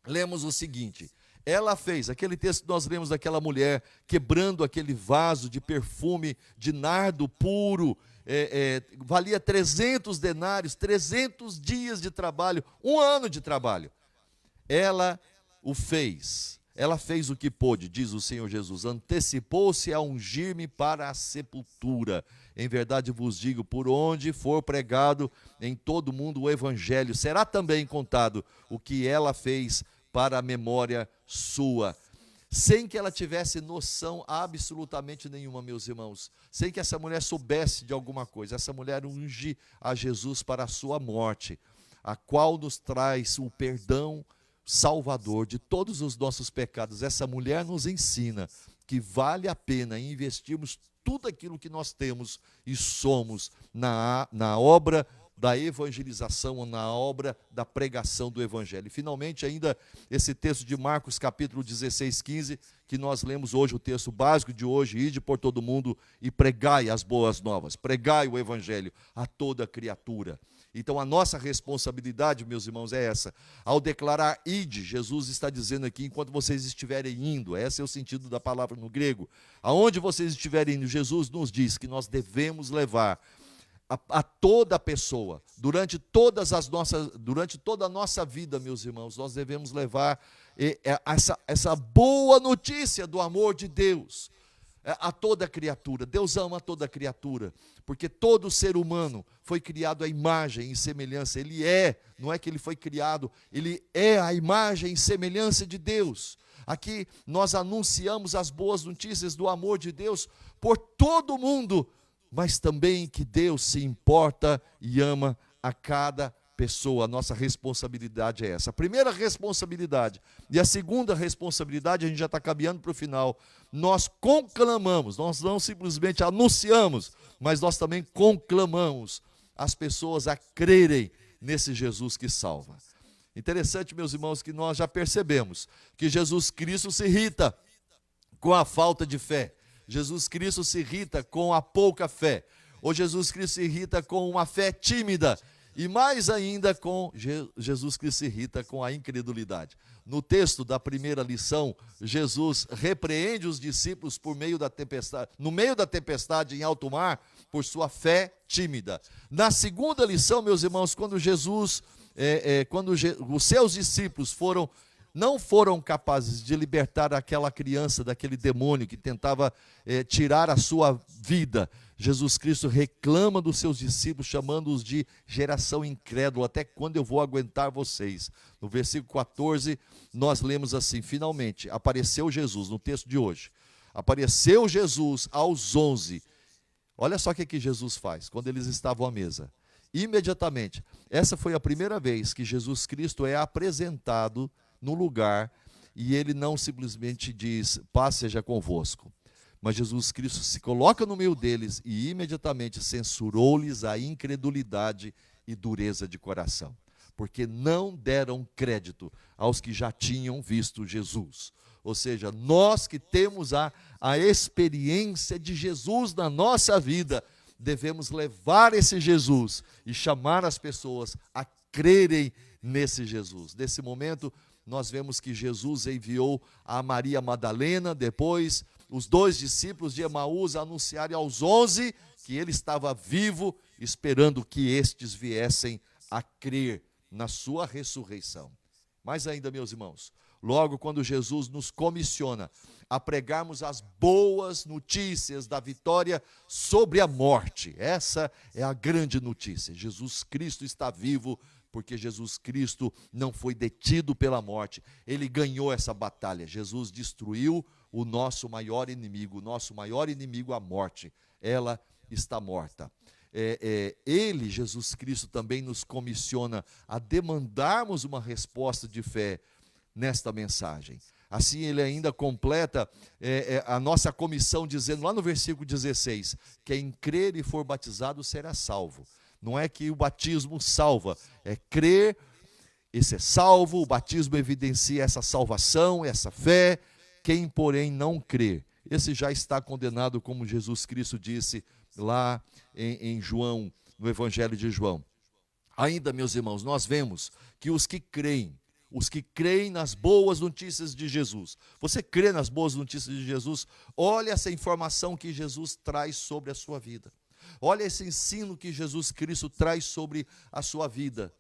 Lemos o seguinte: Ela fez, aquele texto que nós lemos daquela mulher quebrando aquele vaso de perfume de nardo puro, valia 300 denários, 300 dias de trabalho, 1 ano de trabalho. Ela o fez. Ela fez o que pôde, diz o Senhor Jesus, antecipou-se a ungir-me para a sepultura. Em verdade vos digo, por onde for pregado em todo o mundo o evangelho, será também contado o que ela fez para a memória sua. Sem que ela tivesse noção absolutamente nenhuma, meus irmãos, sem que essa mulher soubesse de alguma coisa, essa mulher unge a Jesus para a sua morte, a qual nos traz o perdão salvador de todos os nossos pecados. Essa mulher nos ensina que vale a pena investirmos tudo aquilo que nós temos e somos na obra da evangelização, na obra da pregação do evangelho. E finalmente ainda esse texto de Marcos capítulo 16, 15, que nós lemos hoje, o texto básico de hoje: ide por todo mundo e pregai as boas novas, pregai o evangelho a toda criatura. Então a nossa responsabilidade, meus irmãos, é essa. Ao declarar ide, Jesus está dizendo aqui, enquanto vocês estiverem indo, esse é o sentido da palavra no grego, aonde vocês estiverem indo, Jesus nos diz que nós devemos levar a toda a pessoa, durante toda a nossa vida, meus irmãos, nós devemos levar essa boa notícia do amor de Deus a toda criatura. Deus ama toda criatura, porque todo ser humano foi criado à imagem e semelhança. Não é que ele foi criado, ele é a imagem e semelhança de Deus. Aqui nós anunciamos as boas notícias do amor de Deus por todo o mundo, mas também que Deus se importa e ama a cada pessoa. A nossa responsabilidade é essa. A primeira responsabilidade. E a segunda responsabilidade, a gente já está caminhando para o final. Nós conclamamos, nós não simplesmente anunciamos, mas nós também conclamamos as pessoas a crerem nesse Jesus que salva. Interessante, meus irmãos, que nós já percebemos que Jesus Cristo se irrita com a falta de fé. Jesus Cristo se irrita com a pouca fé, ou Jesus Cristo se irrita com uma fé tímida, e mais ainda Jesus Cristo se irrita com a incredulidade. No texto da primeira lição, Jesus repreende os discípulos no meio da tempestade em alto mar, por sua fé tímida. Na segunda lição, meus irmãos, quando os seus discípulos não foram capazes de libertar aquela criança daquele demônio que tentava tirar a sua vida, Jesus Cristo reclama dos seus discípulos, chamando-os de geração incrédula. Até quando eu vou aguentar vocês? No versículo 14, nós lemos assim: finalmente apareceu Jesus, no texto de hoje, apareceu Jesus aos 11. Olha só o que Jesus faz quando eles estavam à mesa. Imediatamente, essa foi a primeira vez que Jesus Cristo é apresentado no lugar, e ele não simplesmente diz, paz seja convosco, mas Jesus Cristo se coloca no meio deles e imediatamente censurou-lhes a incredulidade e dureza de coração, porque não deram crédito aos que já tinham visto Jesus. Ou seja, nós que temos a experiência de Jesus na nossa vida, devemos levar esse Jesus e chamar as pessoas a crerem nesse Jesus. Nesse momento, nós vemos que Jesus enviou a Maria Madalena, depois os 2 discípulos de Emaús anunciarem aos 11 que ele estava vivo, esperando que estes viessem a crer na sua ressurreição. Mais ainda, meus irmãos, logo quando Jesus nos comissiona a pregarmos as boas notícias da vitória sobre a morte, essa é a grande notícia. Jesus Cristo está vivo, porque Jesus Cristo não foi detido pela morte, ele ganhou essa batalha. Jesus destruiu o nosso maior inimigo, a morte. Ela está morta. Ele, Jesus Cristo, também nos comissiona a demandarmos uma resposta de fé nesta mensagem. Assim ele ainda completa a nossa comissão, dizendo lá no versículo 16, quem crer e for batizado será salvo. Não é que o batismo salva, é crer, esse é salvo, o batismo evidencia essa salvação, essa fé. Quem, porém, não crer, esse já está condenado, como Jesus Cristo disse lá em João, no Evangelho de João. Ainda, meus irmãos, nós vemos que os que creem, os que creem nas boas notícias de Jesus. Você crê nas boas notícias de Jesus? Olha essa informação que Jesus traz sobre a sua vida. Olha esse ensino que Jesus Cristo traz sobre a sua vida,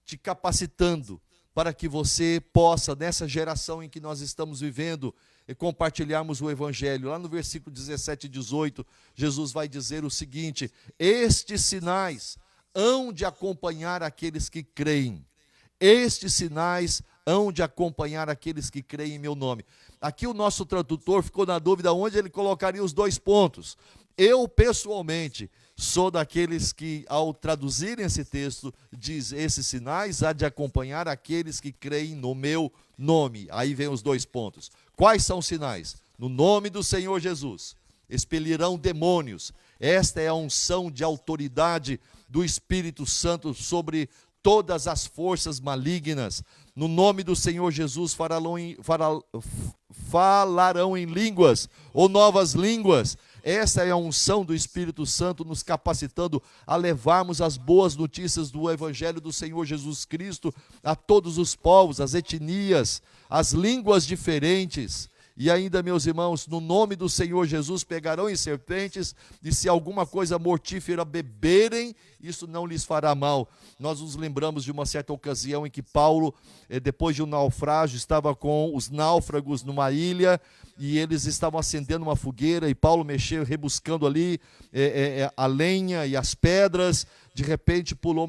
te capacitando para que você possa, nessa geração em que nós estamos vivendo, compartilharmos o Evangelho. Lá no versículo 17 e 18, Jesus vai dizer o seguinte: estes sinais hão de acompanhar aqueles que creem. Estes sinais hão de acompanhar aqueles que creem em meu nome. Aqui o nosso tradutor ficou na dúvida onde ele colocaria os 2 pontos. Eu, pessoalmente, sou daqueles que, ao traduzirem esse texto, diz: esses sinais há de acompanhar aqueles que creem no meu nome. Aí vem os 2 pontos. Quais são os sinais? No nome do Senhor Jesus, expelirão demônios. Esta é a unção de autoridade do Espírito Santo sobre todas as forças malignas. No nome do Senhor Jesus falarão em línguas ou novas línguas. Essa é a unção do Espírito Santo nos capacitando a levarmos as boas notícias do Evangelho do Senhor Jesus Cristo a todos os povos, as etnias, as línguas diferentes. E ainda, meus irmãos, no nome do Senhor Jesus pegarão em serpentes, e se alguma coisa mortífera beberem, isso não lhes fará mal. Nós nos lembramos de uma certa ocasião em que Paulo, depois de um naufrágio, estava com os náufragos numa ilha, e eles estavam acendendo uma fogueira, e Paulo mexeu, rebuscando ali a lenha e as pedras. De repente pulou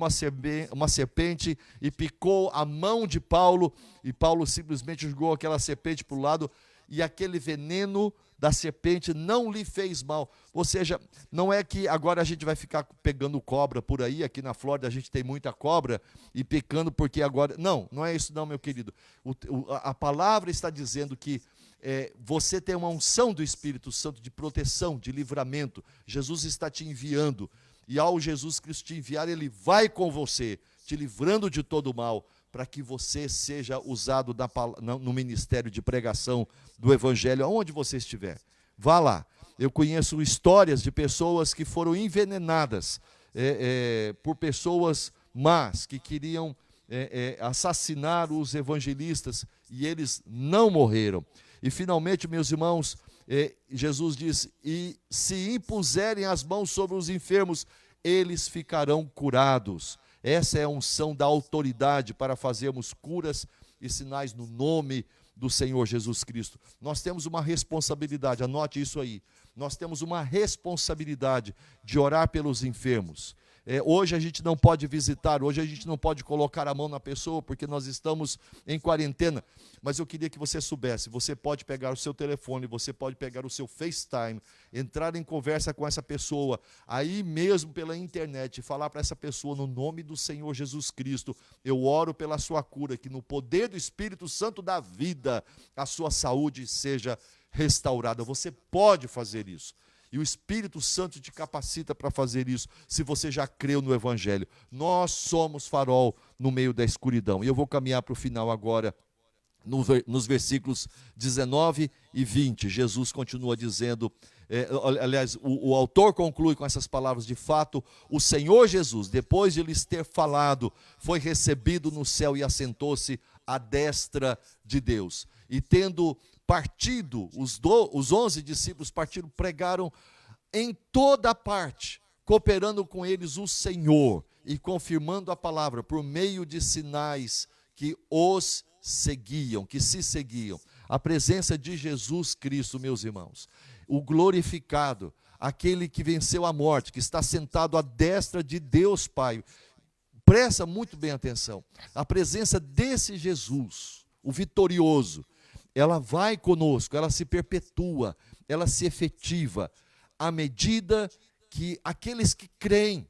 uma serpente e picou a mão de Paulo, e Paulo simplesmente jogou aquela serpente para o lado, e aquele veneno da serpente não lhe fez mal. Ou seja, não é que agora a gente vai ficar pegando cobra por aí. Aqui na Flórida a gente tem muita cobra e picando porque agora... Não é isso não, meu querido. A palavra está dizendo que você tem uma unção do Espírito Santo de proteção, de livramento. Jesus está te enviando, e ao Jesus Cristo te enviar, Ele vai com você, te livrando de todo o mal, para que você seja usado no ministério de pregação do Evangelho, aonde você estiver. Vá lá. Eu conheço histórias de pessoas que foram envenenadas por pessoas más, que queriam assassinar os evangelistas, e eles não morreram. E finalmente, meus irmãos, Jesus diz: e se impuserem as mãos sobre os enfermos, eles ficarão curados. Essa é a unção da autoridade para fazermos curas e sinais no nome do Senhor Jesus Cristo. Nós temos uma responsabilidade, anote isso aí. Nós temos uma responsabilidade de orar pelos enfermos. Hoje a gente não pode visitar, hoje a gente não pode colocar a mão na pessoa, porque nós estamos em quarentena. Mas eu queria que você soubesse, você pode pegar o seu telefone, você pode pegar o seu FaceTime, entrar em conversa com essa pessoa, aí mesmo pela internet, e falar para essa pessoa: no nome do Senhor Jesus Cristo, eu oro pela sua cura, que no poder do Espírito Santo da vida, a sua saúde seja restaurada. Você pode fazer isso. E o Espírito Santo te capacita para fazer isso, se você já creu no Evangelho. Nós somos farol no meio da escuridão. E eu vou caminhar para o final agora, nos versículos 19 e 20. Jesus continua dizendo, aliás, o autor conclui com essas palavras: de fato, o Senhor Jesus, depois de lhes ter falado, foi recebido no céu e assentou-se à destra de Deus. E tendo partido, os 11 discípulos partiram, pregaram em toda parte, cooperando com eles o Senhor e confirmando a palavra por meio de sinais que os seguiam, que se seguiam. A presença de Jesus Cristo, meus irmãos, o glorificado, aquele que venceu a morte, que está sentado à destra de Deus Pai. Presta muito bem atenção. A presença desse Jesus, o vitorioso, ela vai conosco, ela se perpetua, ela se efetiva, à medida que aqueles que creem,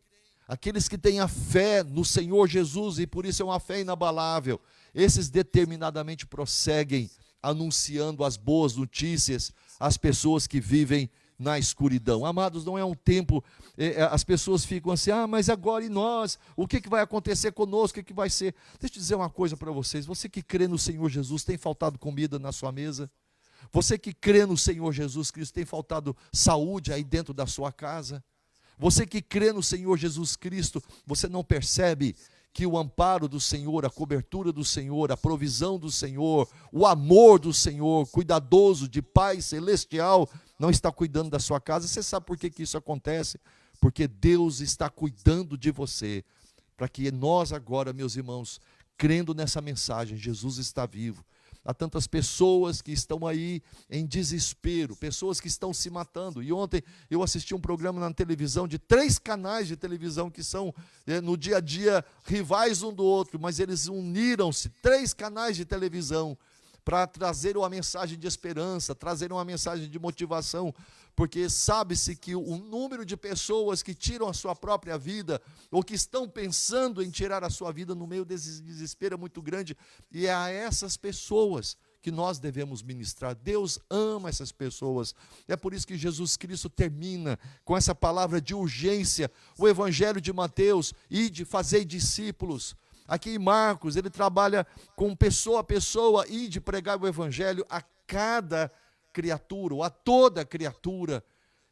aqueles que têm a fé no Senhor Jesus, e por isso é uma fé inabalável, esses determinadamente prosseguem anunciando as boas notícias às pessoas que vivem na escuridão. Amados, não é um tempo, as pessoas ficam assim: mas agora e nós? O que vai acontecer conosco? O que vai ser? Deixa eu dizer uma coisa para vocês: você que crê no Senhor Jesus, tem faltado comida na sua mesa? Você que crê no Senhor Jesus Cristo, tem faltado saúde aí dentro da sua casa? Você que crê no Senhor Jesus Cristo, você não percebe que o amparo do Senhor, a cobertura do Senhor, a provisão do Senhor, o amor do Senhor, cuidadoso de Pai celestial, não está cuidando da sua casa. Você sabe por que isso acontece? Porque Deus está cuidando de você, para que nós agora, meus irmãos, crendo nessa mensagem, Jesus está vivo. Há tantas pessoas que estão aí em desespero, pessoas que estão se matando. E ontem eu assisti um programa na televisão de 3 canais de televisão que são no dia a dia rivais um do outro, mas eles uniram-se, 3 canais de televisão, para trazer uma mensagem de esperança, trazer uma mensagem de motivação, porque sabe-se que o número de pessoas que tiram a sua própria vida, ou que estão pensando em tirar a sua vida no meio desse desespero é muito grande, e é a essas pessoas que nós devemos ministrar. Deus ama essas pessoas. É por isso que Jesus Cristo termina com essa palavra de urgência, o Evangelho de Mateus, ide, fazei discípulos. Aqui em Marcos, ele trabalha com pessoa a pessoa, ide pregar o Evangelho a cada criatura, ou a toda criatura.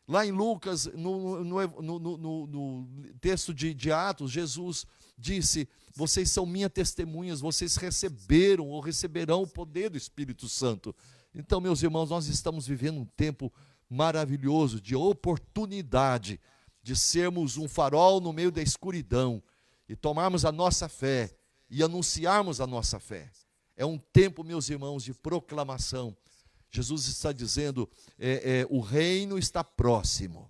Lá em Lucas, no texto de Atos, Jesus disse: vocês são minhas testemunhas, vocês receberam ou receberão o poder do Espírito Santo. Então, meus irmãos, nós estamos vivendo um tempo maravilhoso de oportunidade de sermos um farol no meio da escuridão e tomarmos a nossa fé e anunciarmos a nossa fé. É um tempo, meus irmãos, de proclamação. Jesus está dizendo, o reino está próximo.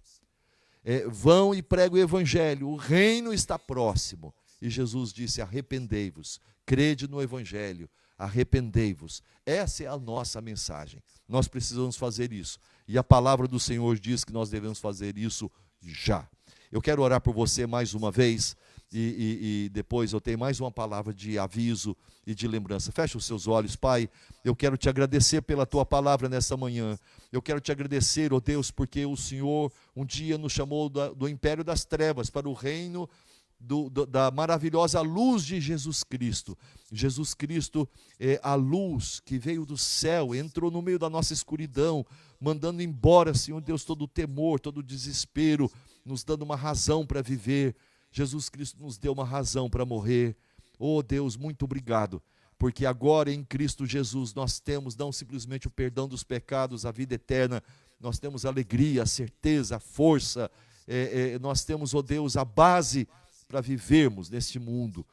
Vão e pregam o Evangelho, o reino está próximo. E Jesus disse: arrependei-vos, crede no Evangelho, arrependei-vos. Essa é a nossa mensagem. Nós precisamos fazer isso. E a palavra do Senhor diz que nós devemos fazer isso já. Eu quero orar por você mais uma vez. E depois eu tenho mais uma palavra de aviso e de lembrança. Fecha os seus olhos, Pai. Eu quero te agradecer pela tua palavra nessa manhã. Eu quero te agradecer, ó Deus, porque o Senhor um dia nos chamou do império das trevas para o reino da maravilhosa luz de Jesus Cristo. Jesus Cristo é a luz que veio do céu, entrou no meio da nossa escuridão, mandando embora, Senhor Deus, todo o temor, todo o desespero, nos dando uma razão para viver. Jesus Cristo nos deu uma razão para morrer. Oh Deus, muito obrigado, porque agora em Cristo Jesus nós temos não simplesmente o perdão dos pecados, a vida eterna, nós temos a alegria, a certeza, a força, nós temos, oh Deus, a base para vivermos neste mundo,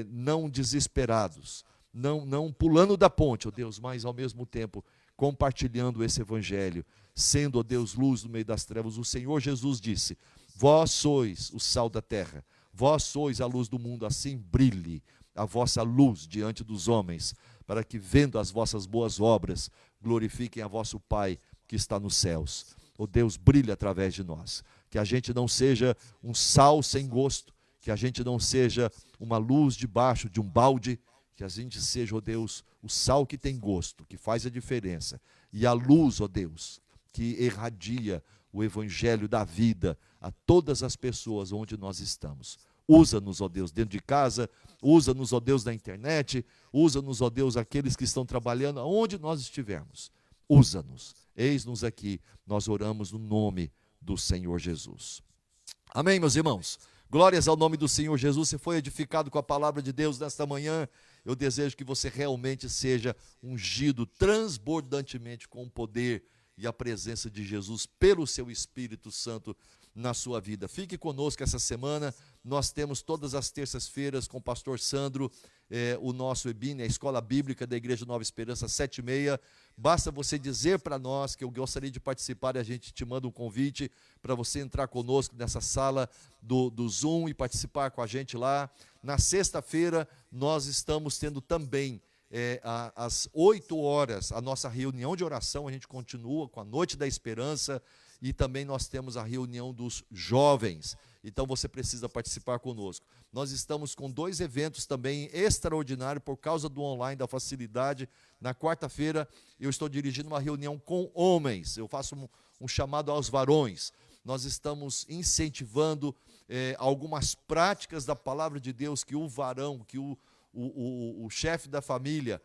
não desesperados, não pulando da ponte, oh Deus, mas ao mesmo tempo compartilhando esse Evangelho, sendo, ó Deus, luz no meio das trevas. O Senhor Jesus disse: vós sois o sal da terra, vós sois a luz do mundo, assim brilhe a vossa luz diante dos homens, para que, vendo as vossas boas obras, glorifiquem a vosso Pai que está nos céus. Ó Deus, brilhe através de nós, que a gente não seja um sal sem gosto, que a gente não seja uma luz debaixo de um balde, que a gente seja, ó Deus, o sal que tem gosto, que faz a diferença, e a luz, ó Deus, que irradia o Evangelho da vida a todas as pessoas onde nós estamos. Usa-nos, ó Deus, dentro de casa, usa-nos, ó Deus, na internet, usa-nos, ó Deus, aqueles que estão trabalhando, aonde nós estivermos. Usa-nos, eis-nos aqui, nós oramos no nome do Senhor Jesus. Amém, meus irmãos? Glórias ao nome do Senhor Jesus. Você foi edificado com a palavra de Deus nesta manhã. Eu desejo que você realmente seja ungido transbordantemente com o poder e a presença de Jesus pelo seu Espírito Santo na sua vida. Fique conosco essa semana. Nós temos todas as terças-feiras com o pastor Sandro, o nosso EBIN, a Escola Bíblica da Igreja Nova Esperança, 7h30. Basta você dizer para nós que eu gostaria de participar e a gente te manda um convite para você entrar conosco nessa sala do Zoom e participar com a gente lá. Na sexta-feira nós estamos tendo também às 8 horas a nossa reunião de oração. A gente continua com a Noite da Esperança e também nós temos a reunião dos jovens. Então você precisa participar conosco. Nós estamos com 2 eventos também extraordinários por causa do online, da facilidade. Na quarta-feira eu estou dirigindo uma reunião com homens. Eu faço um chamado aos varões. Nós estamos incentivando algumas práticas da palavra de Deus que o varão, que o chefe da família,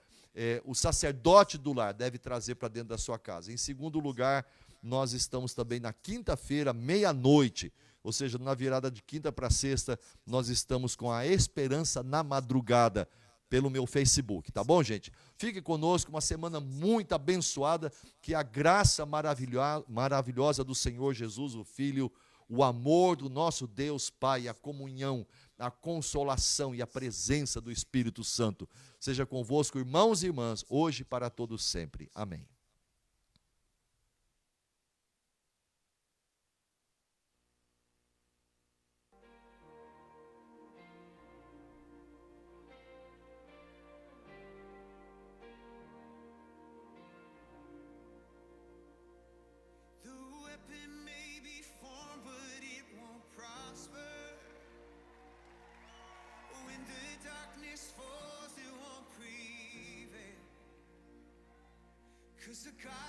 o sacerdote do lar deve trazer para dentro da sua casa. Em segundo lugar, nós estamos também na quinta-feira, meia-noite. ou seja, na virada de quinta para sexta, nós estamos com a Esperança na Madrugada, pelo meu Facebook, tá bom, gente? Fique conosco, uma semana muito abençoada, que a graça maravilhosa do Senhor Jesus, o Filho, o amor do nosso Deus Pai, a comunhão, a consolação e a presença do Espírito Santo seja convosco, irmãos e irmãs, hoje e para todos sempre. Amém. Cause the God